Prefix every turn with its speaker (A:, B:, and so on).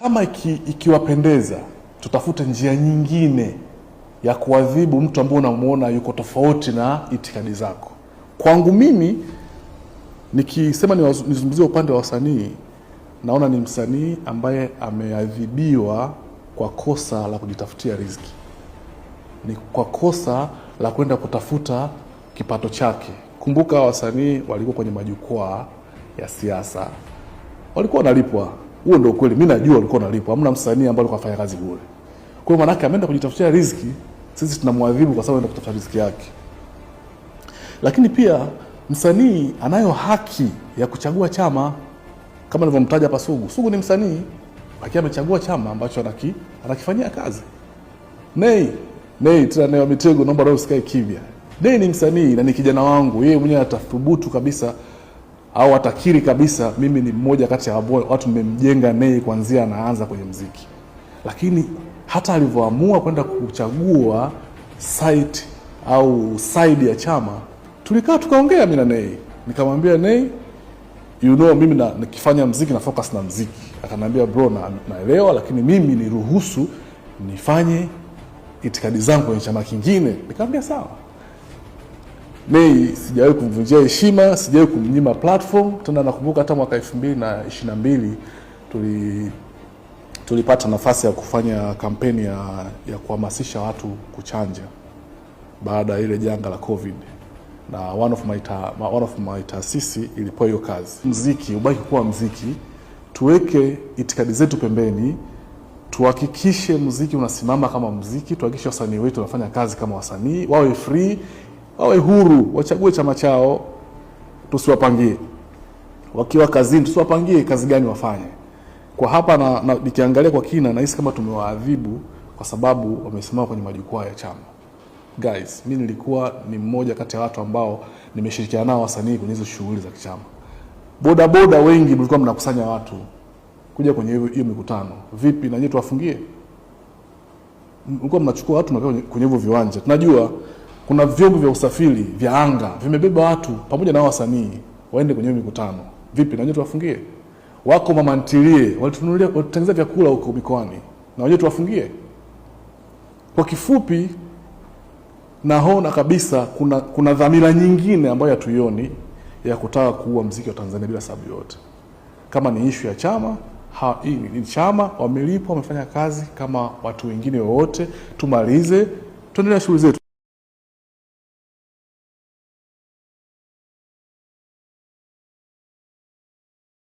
A: Kama ikiwapendeza, tutafute njia nyingine ya kuadhibu mtu ambaye unamuona yuko tofauti na itikadi zako. Kwangu mimi, nikisema nizungumzie upande wa wasanii, naona ni msanii ambaye ameadhibiwa kwa kosa la kujitafutia riziki. Ni kwa kosa la kwenda kutafuta kipato chake. Kumbuka wasanii walikuwa kwenye majukwaa ya siasa, walikuwa wanalipwa. Huo ndio kweli, mimi najua walikuwa wanalipwa. Hamna msanii ambaye alikuwa anafanya kazi bure. Kwa hiyo maana yake ameenda kujitafutia riziki, sisi tunamwadhibu kwa sababu anaenda kutafuta riziki yake. Lakini pia msanii anayo haki ya kuchagua chama, kama nilivyomtaja hapa Sugu. Sugu ni msanii, lakini amechagua chama ambacho anakifanyia kazi. Nay tena Nay wa Mitego, naomba roho usikae kimya. Nay ni msanii na ni kijana wangu. Yeye mwenyewe atathubutu kabisa au atakiri kabisa, mimi ni mmoja kati ya watu nimemjenga Nay kuanzia anaanza kwenye muziki. Lakini hata alivyoamua kwenda kuchagua site au side ya chama, tulikaa tukaongea mimi na Nay. Nikamwambia Nay, mimi nikifanya muziki na focus na muziki. Akaniambia bro, naelewa, lakini mimi niruhusu nifanye itikadi zangu kwenye chama kingine. Nikamwambia sawa. Nay sijawahi kumvunjia heshima, sijawahi kumnyima platform. Tena nakumbuka hata mwaka 2022 tulipata nafasi ya kufanya kampeni ya kuhamasisha watu kuchanja baada ya ile janga la COVID. Na one of my taasisi ilipewa hiyo kazi. Muziki ubaki kuwa muziki, tuweke itikadi zetu pembeni, tuhakikishe muziki unasimama kama muziki, tuhakikishe wasanii wetu wanafanya kazi kama wasanii, wawe free, wawe huru, wachague chama chao, tusiwapangie. Wakiwa kazini tusiwapangie kazi gani wafanye. Kwa hapa nikiangalia kwa kina, nahisi kama tumewaadhibu kwa sababu wamesimama kwenye majukwaa ya chama. Guys, mimi nilikuwa ni mmoja kati ya watu ambao nimeshirikiana nao wasanii kwenye hizo shughuli za kichama. Boda wengi mlikuwa mnakusanya watu kuja kwenye hiyo mikutano. Vipi na nyinyi tuwafungie? Mlikuwa mnachukua watu mnakaa kwenye hivyo viwanja. Tunajua kuna vyombo vya usafiri vya anga vimebeba watu pamoja na wasanii waende kwenye hiyo mikutano. Vipi na nyinyi tuwafungie? Wako mama ntilie walitengeneza vyakula huko mikoani, na wenyewe tuwafungie? Kwa kifupi, naona kabisa kuna dhamira nyingine ambayo hatuioni ya kutaka kuua muziki wa Tanzania bila sababu yote. Kama ni issue ya chama, hii ni chama, wamelipwa, wamefanya kazi kama watu wengine wote, tumalize, tuendelee shughuli zetu.